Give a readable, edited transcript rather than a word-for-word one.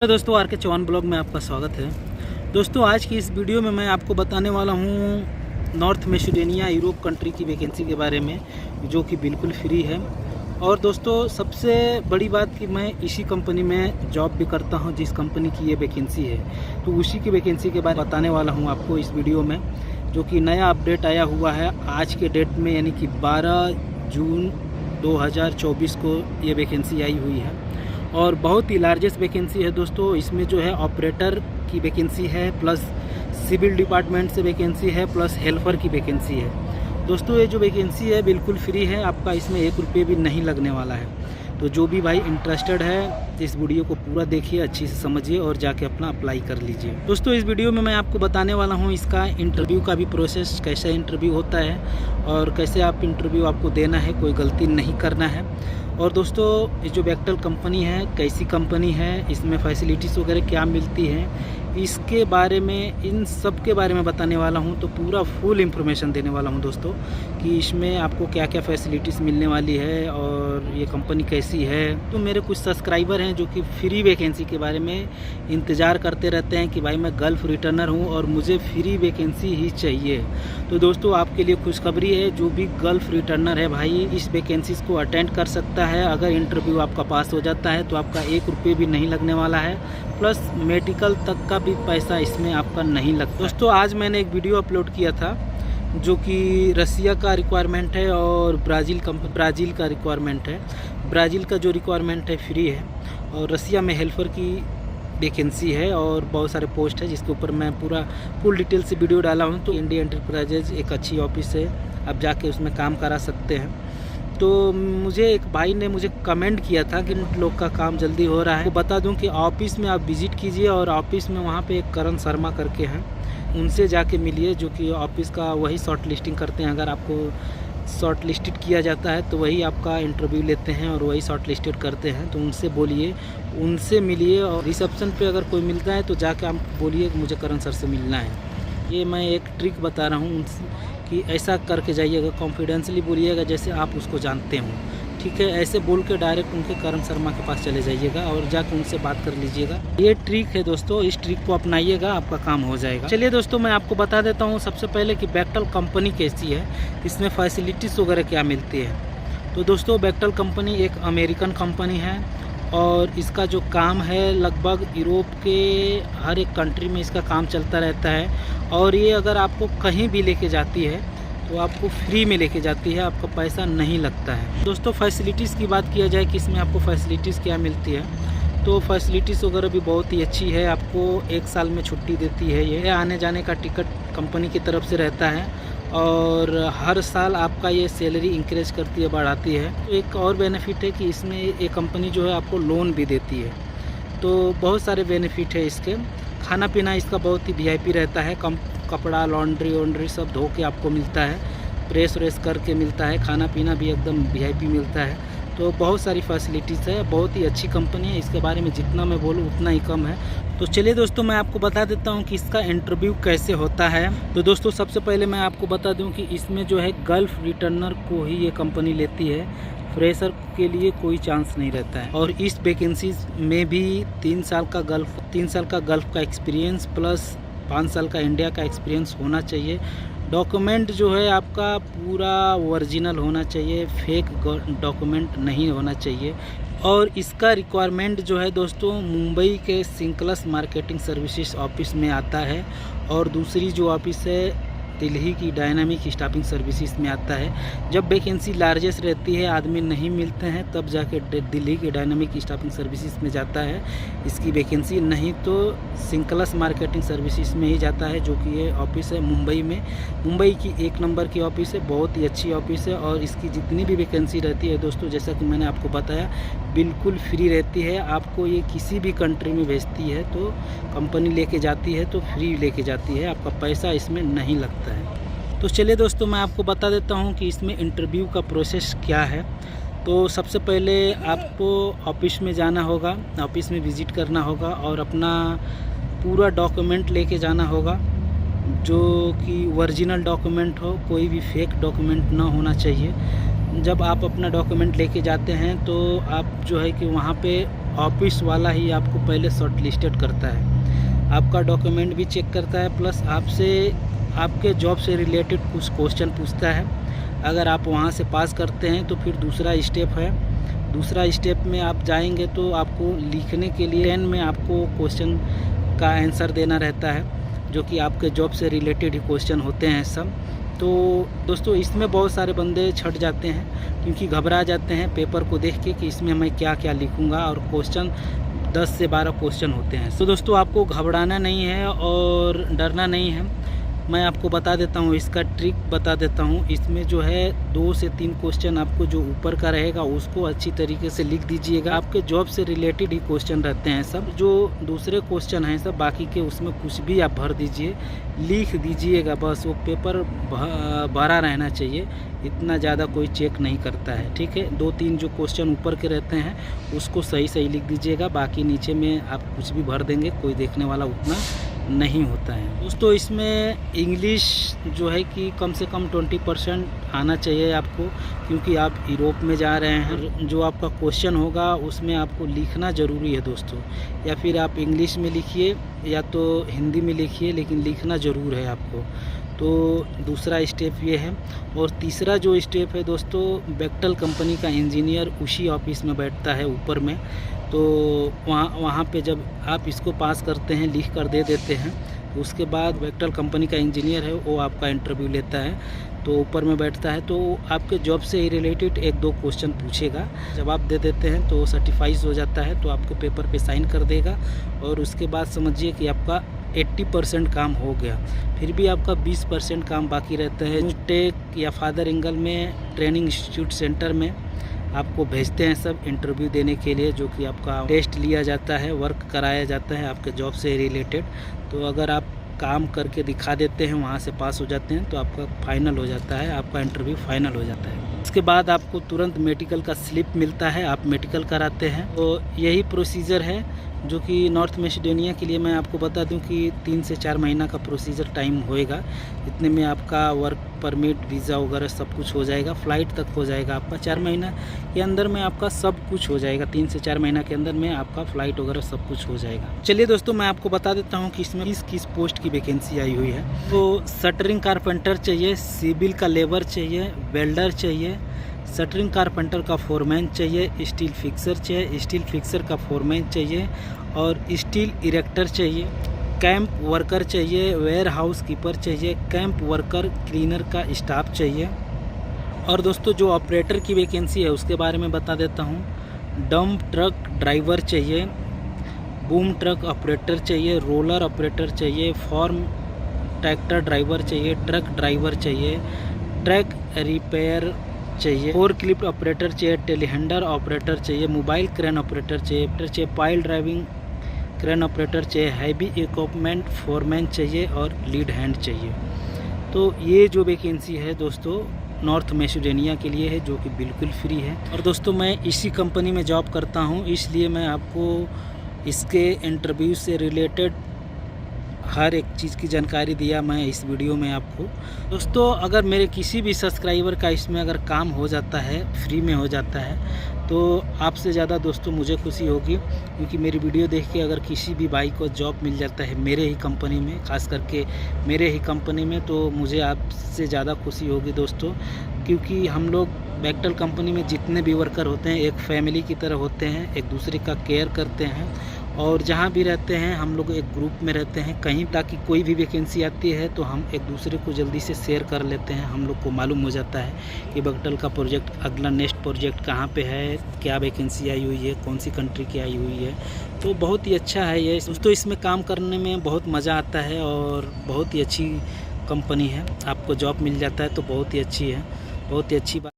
तो दोस्तों आर के चौहान ब्लॉग में आपका स्वागत है। दोस्तों आज की इस वीडियो में मैं आपको बताने वाला हूँ नॉर्थ मैसेडोनिया यूरोप कंट्री की वैकेंसी के बारे में, जो कि बिल्कुल फ्री है। और दोस्तों सबसे बड़ी बात कि मैं इसी कंपनी में जॉब भी करता हूँ जिस कंपनी की ये वैकेंसी है, तो उसी की वैकेंसी के बारे में बताने वाला हूँ आपको इस वीडियो में, जो कि नया अपडेट आया हुआ है आज के डेट में, यानी कि 12 जून 2024 को ये वैकेंसी आई हुई है। और बहुत ही लार्जेस्ट वैकेंसी है दोस्तों। इसमें जो है ऑपरेटर की वैकेंसी है, प्लस सिविल डिपार्टमेंट से वैकेंसी है, प्लस हेल्पर की वैकेंसी है। दोस्तों ये जो वैकेंसी है बिल्कुल फ्री है, आपका इसमें 1 रुपये भी नहीं लगने वाला है। तो जो भी भाई इंटरेस्टेड है इस वीडियो को पूरा देखिए, अच्छी से समझिए और जाके अपना अप्लाई कर लीजिए। दोस्तों इस वीडियो में मैं आपको बताने वाला हूँ इसका इंटरव्यू का भी प्रोसेस, कैसे इंटरव्यू होता है और कैसे आप इंटरव्यू आपको देना है, कोई गलती नहीं करना है। और दोस्तों ये जो बेक्टल कंपनी है कैसी कंपनी है, इसमें फैसिलिटीज़ वगैरह क्या मिलती हैं, इसके बारे में, इन सब के बारे में बताने वाला हूं। तो पूरा फुल इंफॉर्मेशन देने वाला हूं दोस्तों कि इसमें आपको क्या क्या फैसिलिटीज़ मिलने वाली है और ये कंपनी कैसी है। तो मेरे कुछ सब्सक्राइबर हैं जो कि फ्री वैकेंसी के बारे में इंतज़ार करते रहते हैं कि भाई मैं गल्फ़ रिटर्नर हूँ और मुझे फ्री वैकेंसी ही चाहिए। तो दोस्तों आपके लिए खुशखबरी है, जो भी गल्फ़ रिटर्नर है भाई इस वैकेंसीज़ को अटेंड कर सकता है। अगर इंटरव्यू आपका पास हो जाता है तो आपका 1 रुपये भी नहीं लगने वाला है, प्लस मेडिकल तक का भी पैसा इसमें आपका नहीं लगता। दोस्तों आज मैंने एक वीडियो अपलोड किया था जो कि रसिया का रिक्वायरमेंट है और ब्राज़ील का रिक्वायरमेंट है। ब्राज़ील का जो रिक्वायरमेंट है फ्री है और रसिया में हेल्पर की वैकेंसी है और बहुत सारे पोस्ट है जिसके ऊपर मैं पूरा फुल डिटेल से वीडियो डाला हूँ। तो इंडिया एंटरप्राइजेज एक अच्छी ऑफिस है, आप जाके उसमें काम करा सकते हैं। तो मुझे एक भाई ने मुझे कमेंट किया था कि लोग का काम जल्दी हो रहा है। तो बता दूं कि ऑफिस में आप विज़िट कीजिए और ऑफिस में वहाँ पे एक करण शर्मा करके हैं, उनसे जाके मिलिए, जो कि ऑफिस का वही शॉर्ट लिस्टिंग करते हैं। अगर आपको शॉर्ट लिस्टेड किया जाता है तो वही आपका इंटरव्यू लेते हैं और वही शॉर्ट लिस्टेड करते हैं। तो उनसे बोलिए, उनसे मिलिए। और रिसेप्शन पे अगर कोई मिलता है तो जाके आप बोलिए कि मुझे करण सर से मिलना है। ये मैं एक ट्रिक बता रहा हूँ कि ऐसा करके जाइएगा, कॉन्फिडेंसली बोलिएगा जैसे आप उसको जानते हो, ठीक है। ऐसे बोल के डायरेक्ट उनके करण शर्मा के पास चले जाइएगा और जाके उनसे बात कर लीजिएगा। ये ट्रिक है दोस्तों, इस ट्रिक को अपनाइएगा, आपका काम हो जाएगा। चलिए दोस्तों मैं आपको बता देता हूँ सबसे पहले कि बेक्टल कंपनी कैसी है, इसमें फैसिलिटीज़ वगैरह क्या मिलती है। तो दोस्तों बेक्टल कंपनी एक अमेरिकन कंपनी है और इसका जो काम है लगभग यूरोप के हर एक कंट्री में इसका काम चलता रहता है। और ये अगर आपको कहीं भी लेके जाती है तो आपको फ्री में लेके जाती है, आपका पैसा नहीं लगता है। दोस्तों फैसिलिटीज़ की बात किया जाए कि इसमें आपको फैसिलिटीज़ क्या मिलती है, तो फैसिलिटीज़ वगैरह भी बहुत ही अच्छी है। आपको 1 साल में छुट्टी देती है, ये आने जाने का टिकट कंपनी की तरफ से रहता है और हर साल आपका ये सैलरी इंक्रीज करती है, बढ़ाती है। तो एक और बेनिफिट है कि इसमें ये कंपनी जो है आपको लोन भी देती है। तो बहुत सारे बेनिफिट है इसके। खाना पीना इसका बहुत ही वीआईपी रहता है, कपड़ा लॉन्ड्री सब धो के आपको मिलता है, प्रेस व्रेस करके मिलता है, खाना पीना भी एकदम वीआईपी मिलता है। तो बहुत सारी फैसिलिटीज़ है, बहुत ही अच्छी कंपनी है। इसके बारे में जितना मैं बोलूँ उतना ही कम है। तो चलिए दोस्तों मैं आपको बता देता हूँ कि इसका इंटरव्यू कैसे होता है। तो दोस्तों सबसे पहले मैं आपको बता दूँ कि इसमें जो है गल्फ़ रिटर्नर को ही ये कंपनी लेती है, फ्रेशर के लिए कोई चांस नहीं रहता है। और इस वैकेंसीज में भी 3 साल का गल्फ़ का एक्सपीरियंस प्लस 5 साल का इंडिया का एक्सपीरियंस होना चाहिए। डॉक्यूमेंट जो है आपका पूरा ओरिजिनल होना चाहिए, फेक डॉक्यूमेंट नहीं होना चाहिए। और इसका रिक्वायरमेंट जो है दोस्तों मुंबई के सिंक्लस मार्केटिंग सर्विसेज ऑफिस में आता है और दूसरी जो ऑफिस है दिल्ली की डायनामिक स्टाफिंग सर्विसेज में आता है। जब वैकेंसी लार्जेस्ट रहती है, आदमी नहीं मिलते हैं, तब जाके दिल्ली की डायनामिक स्टाफिंग सर्विसेज में जाता है इसकी वैकेंसी, नहीं तो सिंक्लस मार्केटिंग सर्विसेज में ही जाता है, जो कि ये ऑफिस है मुंबई में। मुंबई की 1 नंबर की ऑफिस है, बहुत ही अच्छी ऑफिस है। और इसकी जितनी भी वैकेंसी रहती है दोस्तों, जैसा कि मैंने आपको बताया, बिल्कुल फ्री रहती है। आपको ये किसी भी कंट्री में भेजती है तो कंपनी लेके जाती है तो फ्री लेके जाती है, आपका पैसा इसमें नहीं लगता है। तो चलिए दोस्तों मैं आपको बता देता हूँ कि इसमें इंटरव्यू का प्रोसेस क्या है। तो सबसे पहले आपको ऑफिस में जाना होगा, ऑफिस में विज़िट करना होगा और अपना पूरा डॉक्यूमेंट लेके जाना होगा, जो कि ओरिजिनल डॉक्यूमेंट हो, कोई भी फेक डॉक्यूमेंट ना होना चाहिए। जब आप अपना डॉक्यूमेंट लेके जाते हैं तो आप जो है कि वहाँ पे ऑफिस वाला ही आपको पहले शॉर्ट लिस्टेड करता है, आपका डॉक्यूमेंट भी चेक करता है, प्लस आपसे आपके जॉब से रिलेटेड कुछ क्वेश्चन पूछता है। अगर आप वहाँ से पास करते हैं तो फिर दूसरा स्टेप है। दूसरा स्टेप में आप जाएंगे तो आपको लिखने के लिए 10 में आपको क्वेश्चन का आंसर देना रहता है, जो कि आपके जॉब से रिलेटेड ही क्वेश्चन होते हैं सब। तो दोस्तों इसमें बहुत सारे बंदे छट जाते हैं क्योंकि घबरा जाते हैं पेपर को देख के कि इसमें मैं क्या क्या लिखूंगा, और क्वेश्चन 10 से 12 क्वेश्चन होते हैं। तो दोस्तों आपको घबराना नहीं है और डरना नहीं है। मैं आपको बता देता हूँ, इसका ट्रिक बता देता हूँ। इसमें जो है 2 से 3 क्वेश्चन आपको जो ऊपर का रहेगा उसको अच्छी तरीके से लिख दीजिएगा। आपके जॉब से रिलेटेड ही क्वेश्चन रहते हैं सब। जो दूसरे क्वेश्चन हैं सब बाकी के, उसमें कुछ भी आप भर दीजिए, लिख दीजिएगा, बस वो पेपर भरा रहना चाहिए, इतना ज़्यादा कोई चेक नहीं करता है, ठीक है। 2-3 जो क्वेश्चन ऊपर के रहते हैं उसको सही सही लिख दीजिएगा, बाकी नीचे में आप कुछ भी भर देंगे, कोई देखने वाला उतना नहीं होता है। दोस्तों इसमें इंग्लिश जो है कि कम से कम 20% आना चाहिए आपको, क्योंकि आप यूरोप में जा रहे हैं। जो आपका क्वेश्चन होगा उसमें आपको लिखना ज़रूरी है दोस्तों, या फिर आप इंग्लिश में लिखिए या तो हिंदी में लिखिए, लेकिन लिखना ज़रूर है आपको। तो दूसरा स्टेप ये है। और तीसरा जो स्टेप है दोस्तों, बेक्टल कंपनी का इंजीनियर उसी ऑफिस में बैठता है ऊपर में। तो वहाँ पे जब आप इसको पास करते हैं, लिख कर दे देते हैं, तो उसके बाद बेक्टल कंपनी का इंजीनियर है वो आपका इंटरव्यू लेता है। तो ऊपर में बैठता है, तो आपके जॉब से ही रिलेटेड 1-2 क्वेश्चन पूछेगा। जब आप दे देते हैं तो सर्टिफाइज हो जाता है, तो आपके पेपर पे साइन कर देगा। और उसके बाद समझिए कि आपका 80% काम हो गया। फिर भी आपका 20% काम बाकी रहता है। टेक या फादर एंगल में ट्रेनिंग इंस्टीट्यूट सेंटर में आपको भेजते हैं सब इंटरव्यू देने के लिए, जो कि आपका टेस्ट लिया जाता है, वर्क कराया जाता है आपके जॉब से रिलेटेड। तो अगर आप काम करके दिखा देते हैं, वहाँ से पास हो जाते हैं, तो आपका फाइनल हो जाता है, आपका इंटरव्यू फाइनल हो जाता है। उसके बाद आपको तुरंत मेडिकल का स्लिप मिलता है, आप मेडिकल कराते हैं। तो यही प्रोसीजर है जो कि नॉर्थ मैसेडोनिया के लिए मैं आपको बता दूं कि 3 से 4 महीना का प्रोसीजर टाइम होएगा। इतने में आपका वर्क परमिट, वीज़ा वगैरह सब कुछ हो जाएगा, फ़्लाइट तक हो जाएगा आपका। 4 महीना के अंदर में आपका सब कुछ हो जाएगा। 3 से 4 महीना के अंदर में आपका फ़्लाइट वगैरह सब कुछ हो जाएगा। चलिए दोस्तों मैं आपको बता देता हूँ कि इसमें किस पोस्ट की वैकेंसी आई हुई है। तो शटरिंग कारपेंटर चाहिए, सिविल का लेबर चाहिए, वेल्डर चाहिए, शटरिंग कारपेंटर का फोरमैन चाहिए, स्टील फिक्सर चाहिए, स्टील फिक्सर का फोरमैन चाहिए, और स्टील इरेक्टर चाहिए, कैंप वर्कर चाहिए, वेयर हाउस कीपर चाहिए, कैंप वर्कर क्लीनर का स्टाफ चाहिए। और दोस्तों जो ऑपरेटर की वैकेंसी है उसके बारे में बता देता हूँ। डंप ट्रक ड्राइवर चाहिए, बूम ट्रक ऑपरेटर चाहिए, रोलर ऑपरेटर चाहिए, फार्म ट्रैक्टर ड्राइवर चाहिए, ट्रक ड्राइवर चाहिए, ट्रक रिपेयर चाहिए, फोर्क लिफ्ट ऑपरेटर चाहिए, टेलीहैंडलर ऑपरेटर चाहिए, मोबाइल क्रेन ऑपरेटर चाहिए, पाइल ड्राइविंग क्रेन ऑपरेटर चाहिए, हैवी इक्विपमेंट फोरमैन चाहिए, और लीड हैंड चाहिए। तो ये जो वैकेंसी है दोस्तों नॉर्थ मैसेडोनिया के लिए है, जो कि बिल्कुल फ्री है। और दोस्तों मैं इसी कंपनी में जॉब करता हूँ, इसलिए मैं आपको इसके इंटरव्यू से रिलेटेड हर एक चीज़ की जानकारी दिया मैं इस वीडियो में आपको। दोस्तों अगर मेरे किसी भी सब्सक्राइबर का इसमें अगर काम हो जाता है, फ्री में हो जाता है, तो आपसे ज़्यादा दोस्तों मुझे खुशी होगी, क्योंकि मेरी वीडियो देख के अगर किसी भी भाई को जॉब मिल जाता है मेरे ही कंपनी में, ख़ास करके मेरे ही कंपनी में, तो मुझे आपसे ज़्यादा खुशी होगी दोस्तों। क्योंकि हम लोग बेक्टल कंपनी में जितने भी वर्कर होते हैं एक फैमिली की तरह होते हैं, एक दूसरे का केयर करते हैं, और जहाँ भी रहते हैं हम लोग एक ग्रुप में रहते हैं कहीं, ताकि कोई भी वैकेंसी आती है तो हम एक दूसरे को जल्दी से शेयर कर लेते हैं। हम लोग को मालूम हो जाता है कि बेक्टल का प्रोजेक्ट अगला नेक्स्ट प्रोजेक्ट कहाँ पे है, क्या वैकेंसी आई हुई है, कौन सी कंट्री की आई हुई है। तो बहुत ही अच्छा है ये दोस्तों, इसमें काम करने में बहुत मज़ा आता है और बहुत ही अच्छी कंपनी है। आपको जॉब मिल जाता है तो बहुत ही अच्छी है, बहुत ही अच्छी बात।